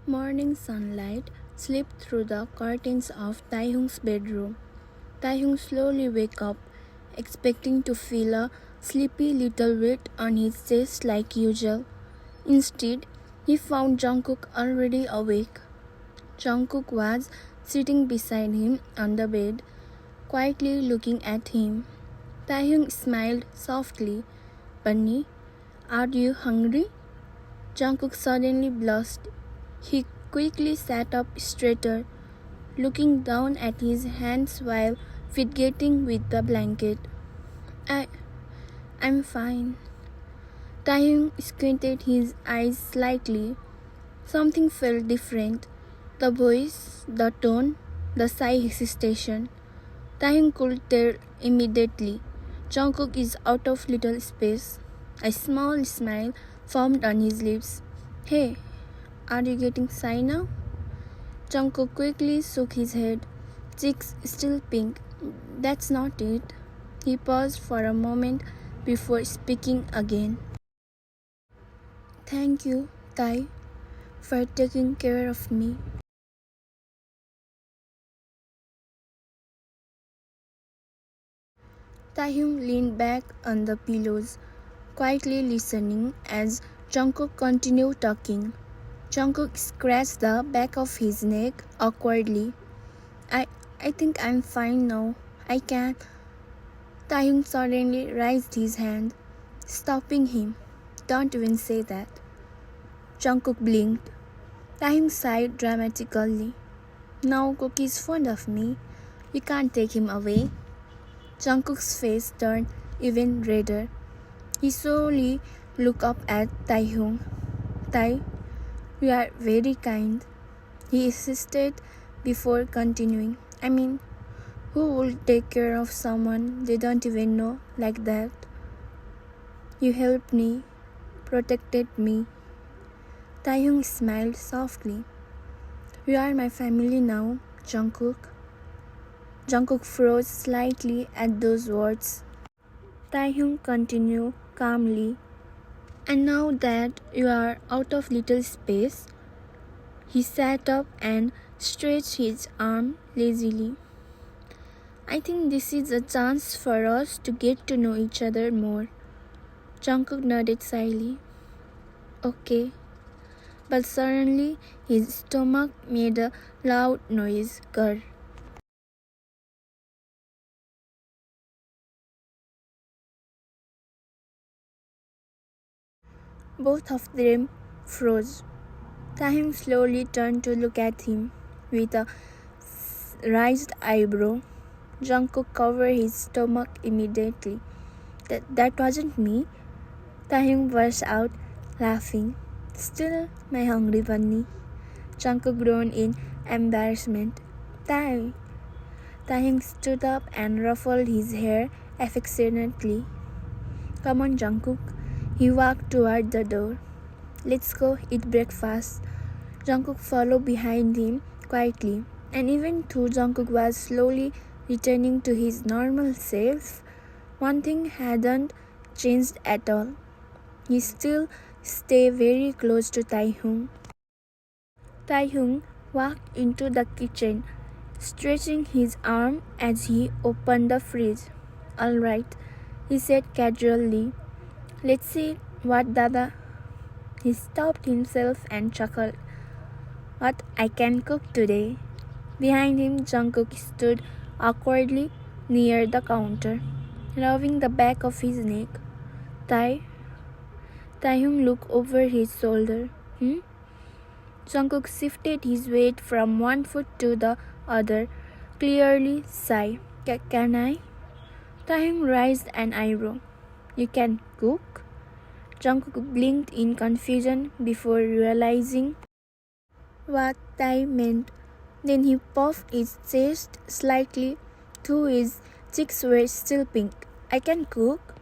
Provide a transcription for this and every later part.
Morning sunlight slipped through the curtains of Taehyung's bedroom. Taehyung slowly woke up, expecting to feel a sleepy little weight on his chest like usual. Instead, he found Jungkook already awake. Jungkook was sitting beside him on the bed, quietly looking at him. Taehyung smiled softly. "Bunny, are you hungry?" Jungkook suddenly blushed. He quickly sat up straighter, looking down at his hands while fidgeting with the blanket. I, I'm fine." Taehyung squinted his eyes slightly. Something felt different. The voice, the tone, the sigh hesitation. Taehyung could tell immediately. Jungkook is out of little space. A small smile formed on his lips. "Hey, are you getting shy now?" Jungkook quickly shook his head, cheeks still pink. "That's not it." He paused for a moment before speaking again. "Thank you, Tae, for taking care of me." Taehyung leaned back on the pillows, quietly listening as Jungkook continued talking. Jungkook scratched the back of his neck awkwardly. I, I think I'm fine now. I can." Taehyung suddenly raised his hand, stopping him. "Don't even say that." Jungkook blinked. Taehyung sighed dramatically. "Now Cookie is fond of me. We can't take him away." Jungkook's face turned even redder. He slowly looked up at Taehyung. "Tae, you are very kind." He insisted before continuing. "I mean, who would take care of someone they don't even know like that? You helped me, protected me." Taehyung smiled softly. "You are my family now, Jungkook." Jungkook froze slightly at those words. Taehyung continued calmly. "And now that you are out of little space," he sat up and stretched his arm lazily. "I think this is a chance for us to get to know each other more." Jungkook nodded shyly. "Okay." But suddenly his stomach made a loud noise. Grr. Both of them froze. Taehyung slowly turned to look at him with a raised eyebrow. Jungkook covered his stomach immediately. That wasn't me." Taehyung burst out laughing. "Still my hungry bunny." Jungkook groaned in embarrassment. "Tae." Taehyung stood up and ruffled his hair affectionately. "Come on, Jungkook." He walked toward the door. "Let's go eat breakfast." Jungkook followed behind him quietly, and even though Jungkook was slowly returning to his normal self, one thing hadn't changed at all. He still stayed very close to Taehyung. Taehyung walked into the kitchen, stretching his arm as he opened the fridge. "All right," he said casually. "Let's see what Dada." He stopped himself and chuckled. "What I can cook today." Behind him, Jungkook stood awkwardly near the counter, rubbing the back of his neck. "Tae?" Taehyung looked over his shoulder. "Hmm?" Jungkook shifted his weight from one foot to the other, clearly shy. Can I?" Taehyung raised an eyebrow. "You can cook?" Jungkook blinked in confusion before realizing what Tae meant. Then he puffed his chest slightly, though his cheeks were still pink. "I can cook."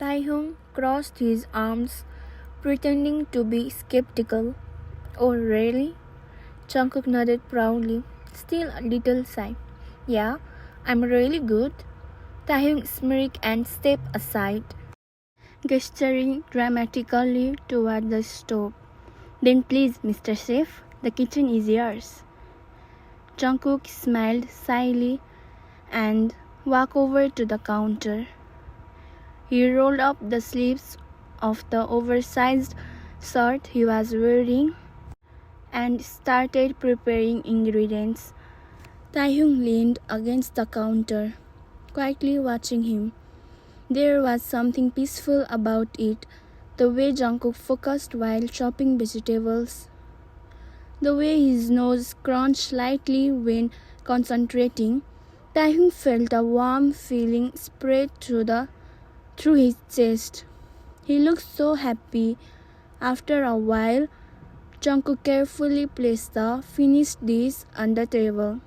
Taehyung crossed his arms, pretending to be skeptical. "Oh, really?" Jungkook nodded proudly, still a little shy. "Yeah, I'm really good." Taehyung smirked and stepped aside. gesturing dramatically toward the stove. Then please, Mr. Chef, the kitchen is yours. Jungkook smiled slyly and walked over to the counter. He rolled up the sleeves of the oversized shirt he was wearing and started preparing ingredients. Taehyung leaned against the counter, quietly watching him. There was something peaceful about it, the way Jungkook focused while chopping vegetables, the way his nose crunched slightly when concentrating. Taehyung felt a warm feeling spread through his chest. He looked so happy. After a while, Jungkook carefully placed the finished dish on the table.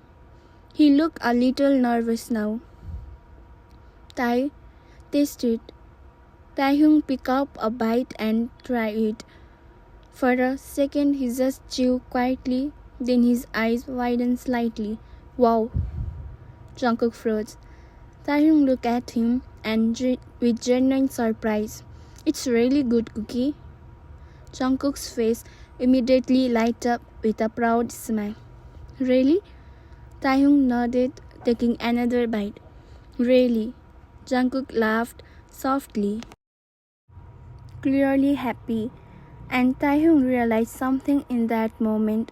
He looked a little nervous now. Tae, taste it. Taehyung picked up a bite and tried it. For a second he just chewed quietly, then his eyes widened slightly. Wow! Jungkook froze. Taehyung looked at him and with genuine surprise. It's really good cookie. Jungkook's face immediately lighted up with a proud smile. Really? Taehyung nodded, taking another bite. Really? Jungkook laughed softly, clearly happy, and Taehyung realized something in that moment.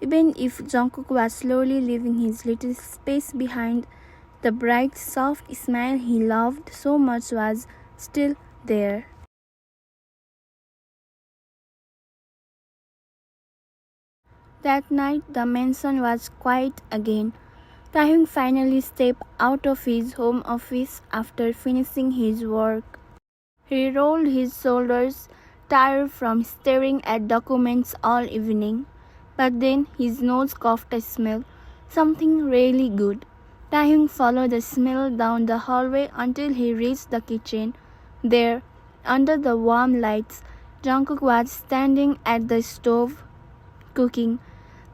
Even if Jungkook was slowly leaving his little space behind, the bright, soft smile he loved so much was still there. That night, the mansion was quiet again. Taehyung finally stepped out of his home office after finishing his work. He rolled his shoulders, tired from staring at documents all evening. But then his nose caught a smell, something really good. Taehyung followed the smell down the hallway until he reached the kitchen. There, under the warm lights, Jungkook was standing at the stove, cooking.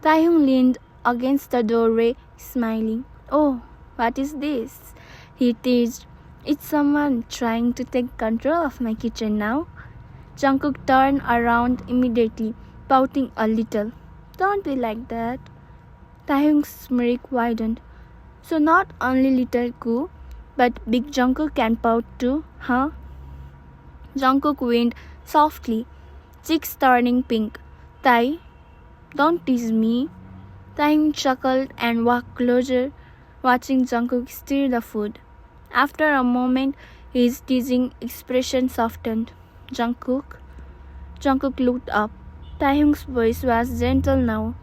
Taehyung leaned against the doorway, smiling. Oh, what is this? He teased. Is someone trying to take control of my kitchen now? Jungkook turned around immediately, pouting a little. Don't be like that. Taehyung's smirk widened. So not only little Koo, but big Jungkook can pout too, huh? Jungkook winked softly, cheeks turning pink. Tae, don't tease me. Taehyung chuckled and walked closer, watching Jungkook stir the food. After a moment, his teasing expression softened. Jungkook? Jungkook looked up. Taehyung's voice was gentle now.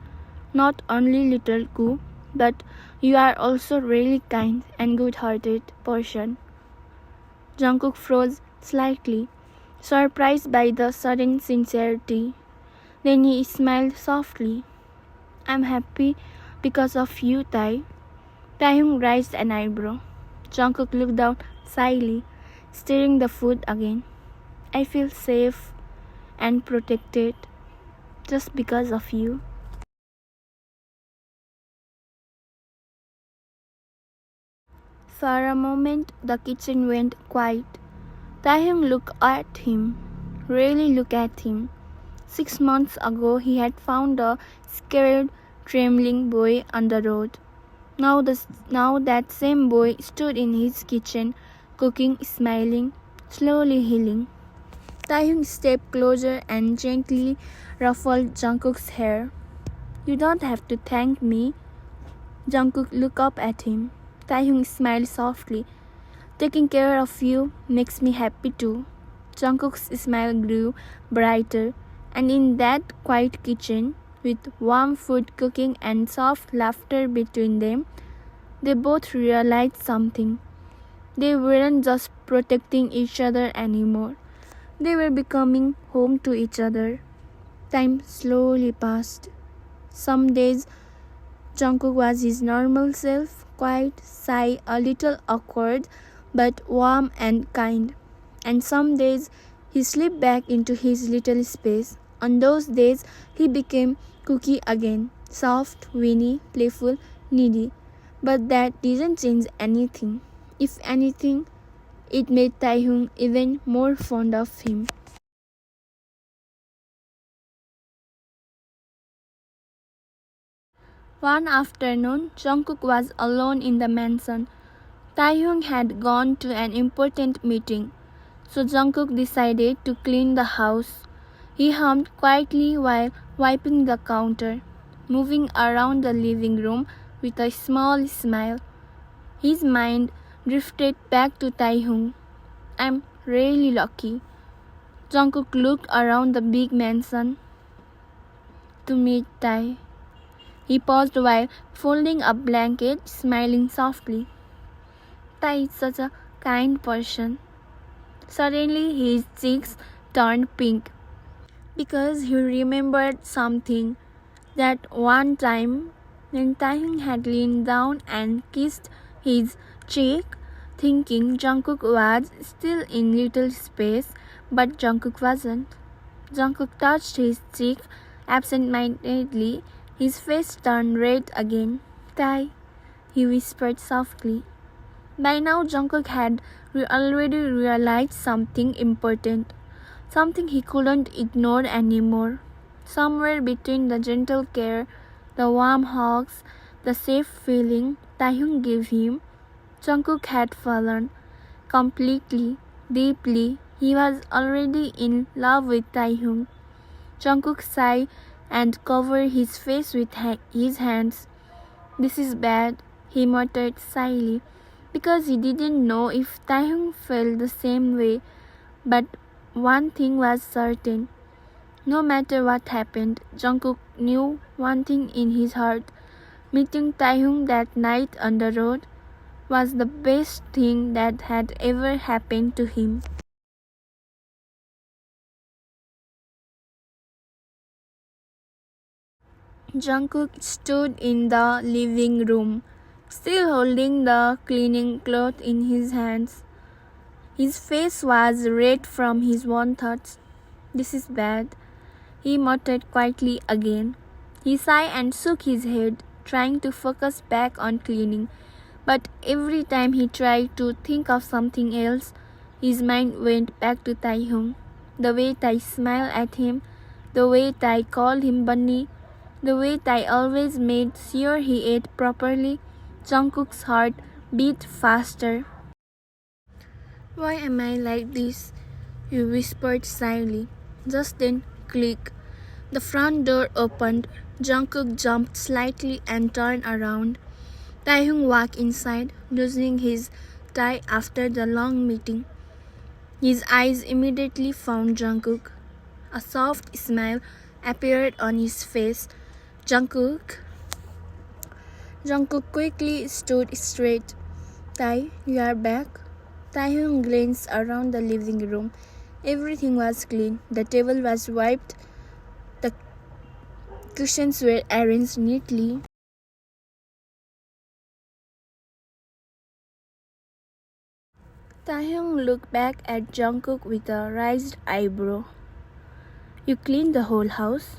Not only little Koo, but you are also really kind and good-hearted person. Jungkook froze slightly, surprised by the sudden sincerity. Then he smiled softly. I'm happy because of you, Tae. Taehyung raised an eyebrow. Jungkook looked down shyly, stirring the food again. I feel safe and protected just because of you. For a moment, the kitchen went quiet. Taehyung looked at him, really looked at him. 6 months ago, he had found a scared, trembling boy on the road. Now that same boy stood in his kitchen, cooking, smiling, slowly healing. Taehyung stepped closer and gently ruffled Jungkook's hair. You don't have to thank me. Jungkook looked up at him. Taehyung smiled softly. Taking care of you makes me happy too. Jungkook's smile grew brighter, and in that quiet kitchen, with warm food cooking and soft laughter between them, they both realized something. They weren't just protecting each other anymore. They were becoming home to each other. Time slowly passed. Some days, Jungkook was his normal self, quiet, shy, a little awkward, but warm and kind. And some days, he slipped back into his little space. On those days, he became Cookie again, soft, winny, playful, needy. But that didn't change anything. If anything, It made Taehyung even more fond of him. One afternoon, Jungkook was alone in the mansion. Taehyung had gone to an important meeting, so Jungkook decided to clean the house. He hummed quietly while wiping the counter, moving around the living room with a small smile. His mind drifted back to Taehyung. "I'm really lucky." Jungkook looked around the big mansion to meet Tae. He paused while folding a blanket, smiling softly. Tae is such a kind person. Suddenly his cheeks turned pink because he remembered something. That one time when Taehyung had leaned down and kissed his cheek, thinking Jungkook was still in little space, but Jungkook wasn't. Jungkook touched his cheek absent-mindedly. His face turned red again. "Tae," he whispered softly. By now Jungkook had already realized something important, something he couldn't ignore anymore. Somewhere between the gentle care, the warm hugs, the safe feeling Taehyung gave him, Jungkook had fallen completely, deeply. He was already in love with Taehyung. Jungkook sighed and covered his face with his hands. "This is bad," he muttered shyly, because he didn't know if Taehyung felt the same way. But one thing was certain. No matter what happened, Jungkook knew one thing in his heart. Meeting Taehyung that night on the road was the best thing that had ever happened to him. Jungkook stood in the living room, still holding the cleaning cloth in his hands. His face was red from his own thoughts. "This is bad," he muttered quietly again. He sighed and shook his head, trying to focus back on cleaning. But every time he tried to think of something else, his mind went back to Taehyung. The way Tae smiled at him, the way Tae called him Bunny, the way Tae always made sure he ate properly. Jungkook's heart beat faster. "Why am I like this?" he whispered shyly. Just then, click. The front door opened. Jungkook jumped slightly and turned around. Taehyung walked inside, loosening his tie after the long meeting. His eyes immediately found Jungkook. A soft smile appeared on his face. "Jungkook?" Jungkook quickly stood straight. "Tae, you are back?" Taehyung glanced around the living room. Everything was clean. The table was wiped. The cushions were arranged neatly. Taehyung looked back at Jungkook with a raised eyebrow. "You cleaned the whole house?"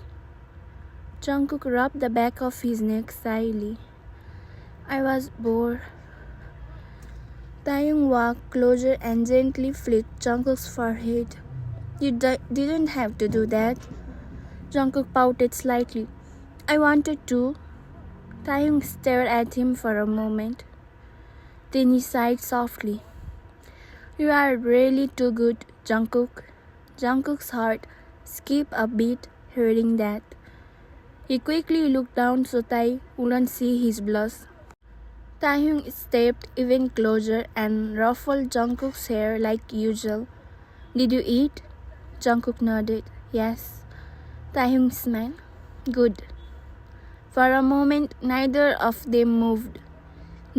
Jungkook rubbed the back of his neck slyly. "I was bored." Taehyung walked closer and gently flicked Jungkook's forehead. "You didn't have to do that." Jungkook pouted slightly. "I wanted to." Taehyung stared at him for a moment. Then he sighed softly. "You are really too good, Jungkook." Jungkook's heart skipped a beat hearing that. He quickly looked down so Tae wouldn't see his blush. Taehyung stepped even closer and ruffled Jungkook's hair like usual. "Did you eat?" Jungkook nodded. "Yes." Taehyung smiled. "Good." For a moment, neither of them moved.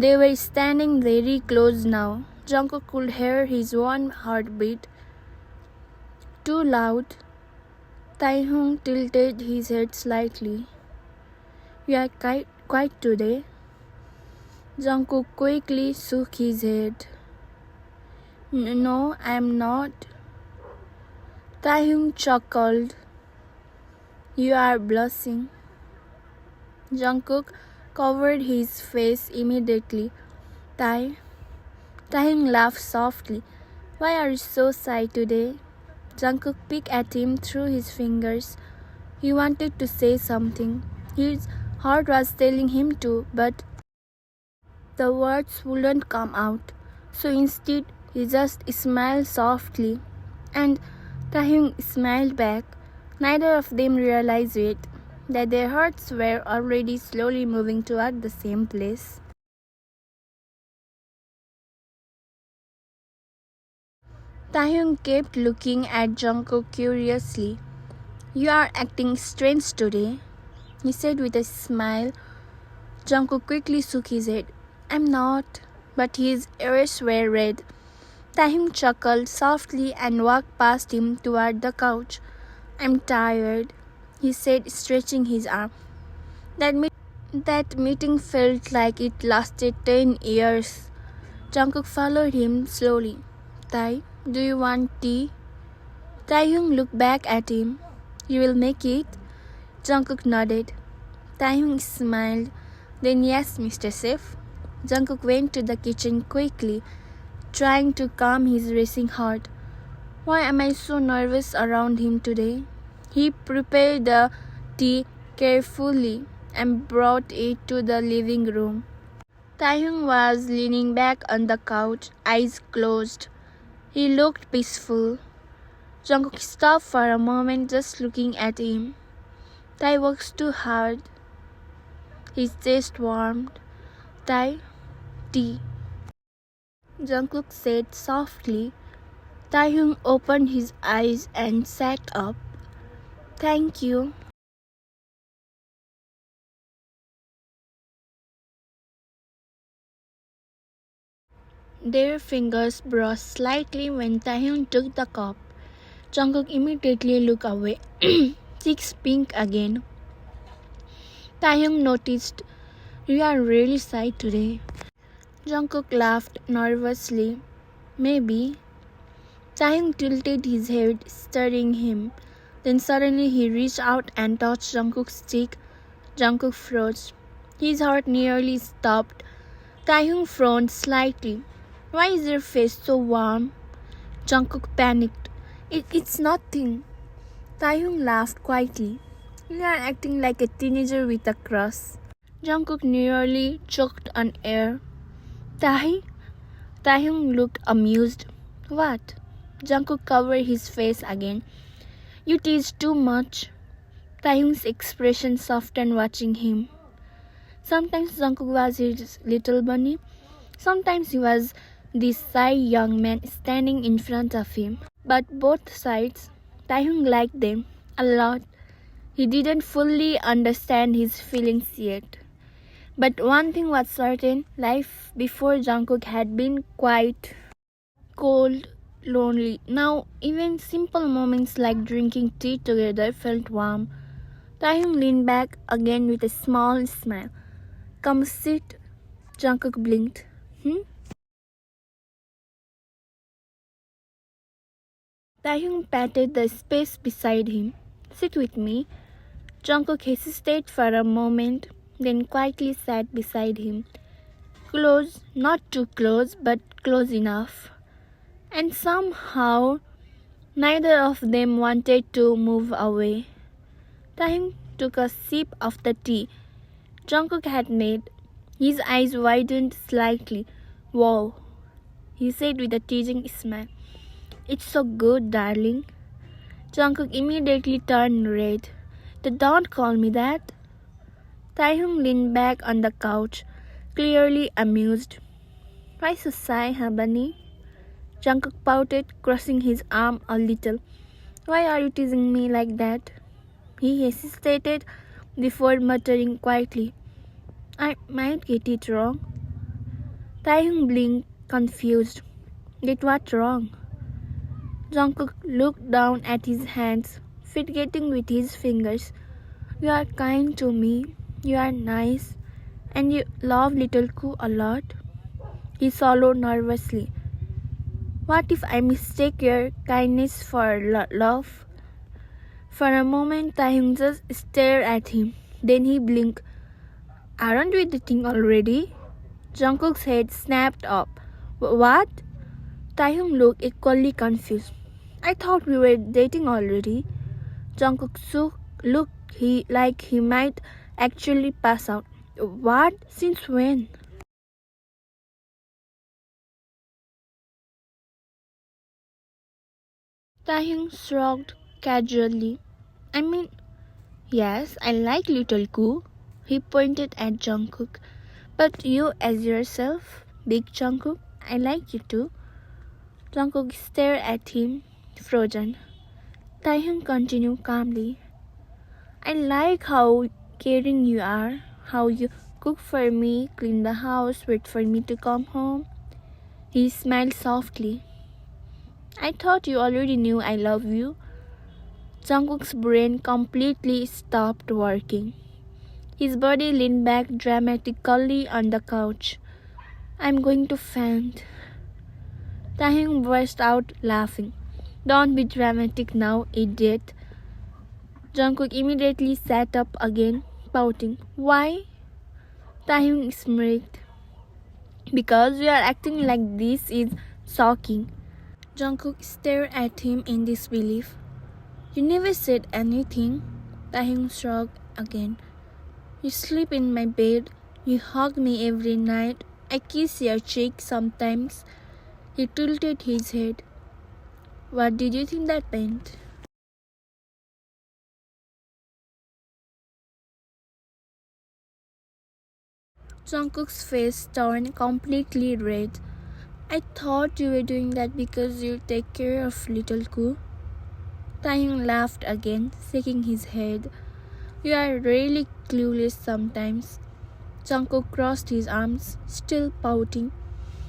They were standing very close now. Jungkook could hear his own heartbeat. Too loud. Taehyung tilted his head slightly. "You are quiet today." Jungkook quickly shook his head. No, I am not." Taehyung chuckled. "You are blushing." Jungkook covered his face immediately. Taehyung laughed softly. Why are you so shy today? Jungkook peeked at him through his fingers. He wanted to say something. His heart was telling him to, but the words wouldn't come out. So instead, he just smiled softly. And Taehyung smiled back. Neither of them realized it, that their hearts were already slowly moving toward the same place. Taehyung kept looking at Jungkook curiously. You are acting strange today, he said with a smile. Jungkook quickly shook his head. I'm not, but his ears were red. Taehyung chuckled softly and walked past him toward the couch. I'm tired, he said, stretching his arm. That meeting felt like it lasted 10 years. Jungkook followed him slowly. Tai, do you want tea? Taehyung looked back at him. You will make it? Jungkook nodded. Taehyung smiled. Then yes, Mr. Chef. Jungkook went to the kitchen quickly, trying to calm his racing heart. Why am I so nervous around him today? He prepared the tea carefully and brought it to the living room. Taehyung was leaning back on the couch, eyes closed. He looked peaceful. Jungkook stopped for a moment just looking at him. Tai works too hard. His chest warmed. Tai, tea. Jungkook said softly. Taehyung opened his eyes and sat up. Thank you. Their fingers brushed slightly when Taehyung took the cup. Jungkook immediately looked away. Cheeks pink again. Taehyung noticed, you are really shy today. Jungkook laughed nervously. Maybe. Taehyung tilted his head, staring him. Then suddenly he reached out and touched Jungkook's cheek. Jungkook froze. His heart nearly stopped. Taehyung frowned slightly. Why is your face so warm? Jungkook panicked. It's nothing. Taehyung laughed quietly. You are acting like a teenager with a crush. Jungkook nearly choked on air. Tae? Taehyung looked amused. What? Jungkook covered his face again. You tease too much. Taehyung's expression softened watching him. Sometimes Jungkook was his little bunny. Sometimes he was this shy young man standing in front of him. But both sides, Taehyung liked them a lot. He didn't fully understand his feelings yet. But one thing was certain, life before Jungkook had been quite cold, lonely. Now, even simple moments like drinking tea together felt warm. Taehyung leaned back again with a small smile. Come sit. Jungkook blinked. Taehyung patted the space beside him. Sit with me. Jungkook hesitated for a moment, then quietly sat beside him. Close, not too close, but close enough. And somehow, neither of them wanted to move away. Taehyung took a sip of the tea Jungkook had made. His eyes widened slightly. Wow, he said with a teasing smile. It's so good, darling. Jungkook immediately turned red. Don't call me that. Taehyung leaned back on the couch, clearly amused. Why so shy, huh, bunny? Jungkook pouted, crossing his arm a little. Why are you teasing me like that? He hesitated before muttering quietly. I might get it wrong. Taehyung blinked, confused. Get what wrong? Jungkook looked down at his hands, fidgeting with his fingers. You are kind to me, you are nice, and you love little Koo a lot. He swallowed nervously. What if I mistake your kindness for love? For a moment, Taehyung just stared at him. Then he blinked. Aren't we dating already? Jungkook's head snapped up. What? Taehyung looked equally confused. I thought we were dating already. Jungkook looked like he might actually pass out. What? Since when? Taehyung shrugged casually. I mean, yes, I like little Koo. He pointed at Jungkook. But you as yourself, Big Jungkook, I like you too. Jungkook stared at him, frozen. Taehyung continued calmly. I like how caring you are, how you cook for me, clean the house, wait for me to come home. He smiled softly. I thought you already knew I love you. Jungkook's brain completely stopped working. His body leaned back dramatically on the couch. I'm going to faint. Taehyung burst out laughing. Don't be dramatic now, idiot. Jungkook immediately sat up again, pouting. Why? Taehyung smirked. Because you are acting like this is shocking. Jungkook stared at him in disbelief. You never said anything. Taehyung shrugged again. You sleep in my bed. You hug me every night. I kiss your cheek sometimes. He tilted his head. What did you think that meant? Jungkook's face turned completely red. I thought you were doing that because you take care of little Koo. Taehyung laughed again, shaking his head. You are really clueless sometimes. Jungkook crossed his arms, still pouting.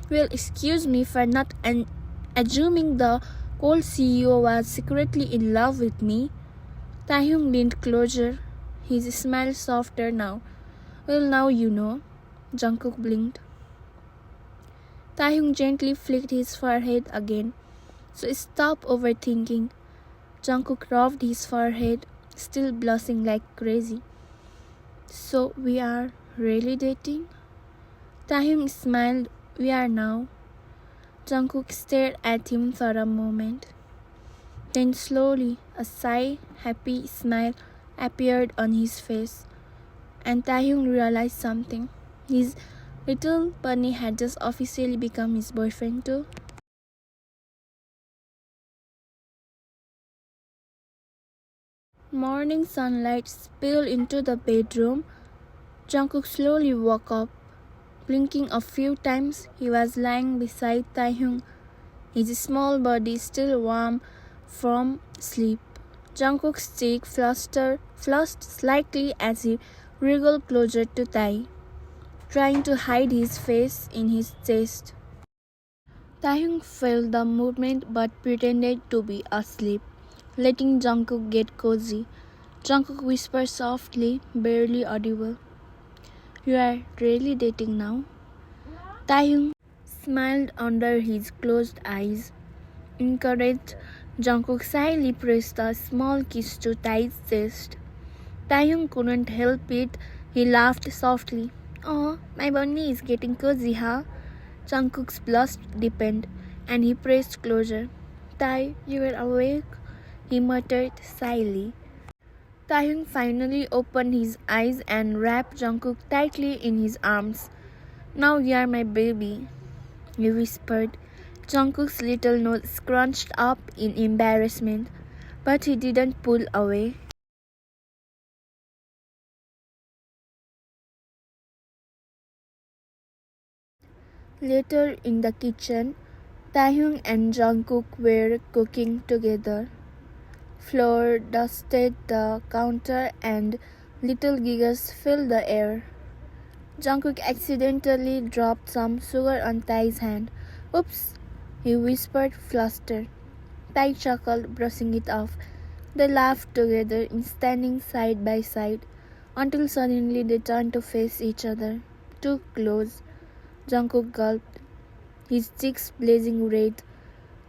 Well, excuse me for not assuming the old CEO was secretly in love with me. Taehyung leaned closer, his smile softer now. Well, now you know. Jungkook blinked. Taehyung gently flicked his forehead again. So stop overthinking. Jungkook rubbed his forehead, still blushing like crazy. So we are really dating? Taehyung smiled. We are now. Jungkook stared at him for a moment. Then slowly, a sigh, happy smile appeared on his face. And Taehyung realized something. His little bunny had just officially become his boyfriend too. Morning sunlight spilled into the bedroom. Jungkook slowly woke up. Blinking a few times, he was lying beside Taehyung, his small body still warm from sleep. Jungkook's cheek flushed slightly as he wriggled closer to Tae, trying to hide his face in his chest. Taehyung felt the movement but pretended to be asleep, letting Jungkook get cozy. Jungkook whispered softly, barely audible. You are really dating now? Taehyung smiled under his closed eyes. Encouraged, Jungkook shyly pressed a small kiss to Tae's chest. Taehyung couldn't help it. He laughed softly. Oh, my bunny is getting cozy, huh? Jungkook's blush deepened, and he pressed closer. Tae, you are awake? He muttered shyly. Taehyung finally opened his eyes and wrapped Jungkook tightly in his arms. Now you are my baby, he whispered. Jungkook's little nose scrunched up in embarrassment, but he didn't pull away. Later in the kitchen, Taehyung and Jungkook were cooking together. Flour dusted the counter and little giggles filled the air. Jungkook accidentally dropped some sugar on Tae's hand. Oops, he whispered, flustered. Tae chuckled, brushing it off. They laughed together, standing side by side, until suddenly they turned to face each other. Too close. Jungkook gulped, his cheeks blazing red.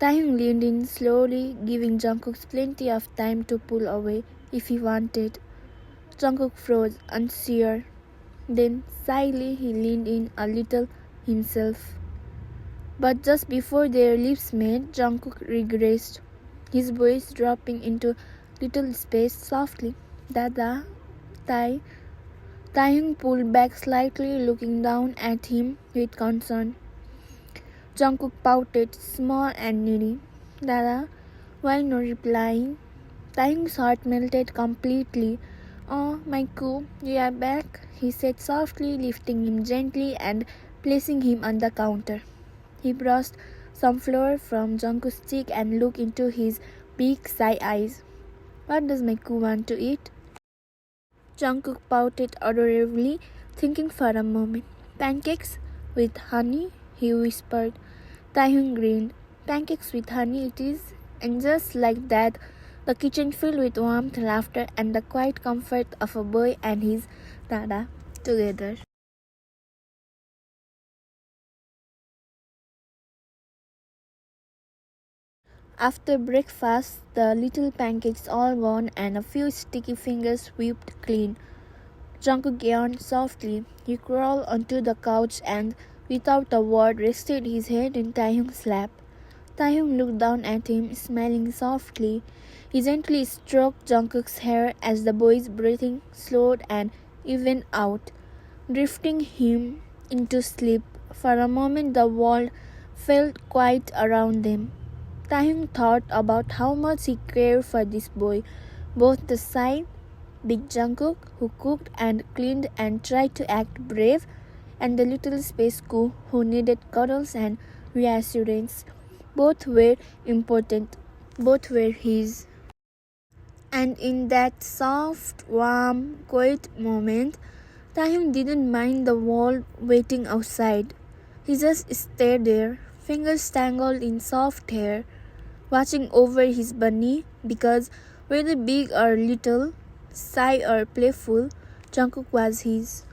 Taehyung leaned in slowly, giving Jungkook plenty of time to pull away if he wanted. Jungkook froze, unsure. Then, shyly, he leaned in a little himself. But just before their lips met, Jungkook regressed, his voice dropping into little space softly. Dada, Tai. Taehyung pulled back slightly, looking down at him with concern. Jungkook pouted, small and needy. Dada, why no replying? Taehyung's heart melted completely. Oh, my coo, you are back, he said softly, lifting him gently and placing him on the counter. He brushed some flour from Jungkook's cheek and looked into his big side eyes. What does my coo want to eat? Jungkook pouted adorably, thinking for a moment. Pancakes with honey, he whispered. Taehyung grinned. Pancakes with honey it is. And just like that, the kitchen filled with warmth, laughter, and the quiet comfort of a boy and his dada together. After breakfast, the little pancakes all gone and a few sticky fingers whipped clean. Jungkook yawned softly. He crawled onto the couch and, without a word, rested his head in Taehyung's lap. Taehyung looked down at him, smiling softly. He gently stroked Jungkook's hair as the boy's breathing slowed and evened out, drifting him into sleep. For a moment the world felt quiet around them. Taehyung thought about how much he cared for this boy, both the side, big Jungkook, who cooked and cleaned and tried to act brave, and the little space Koo, who needed cuddles and reassurance. Both were important, both were his. And in that soft, warm, quiet moment, Taehyung didn't mind the world waiting outside. He just stayed there, fingers tangled in soft hair, watching over his bunny, because whether big or little, shy or playful, Jungkook was his.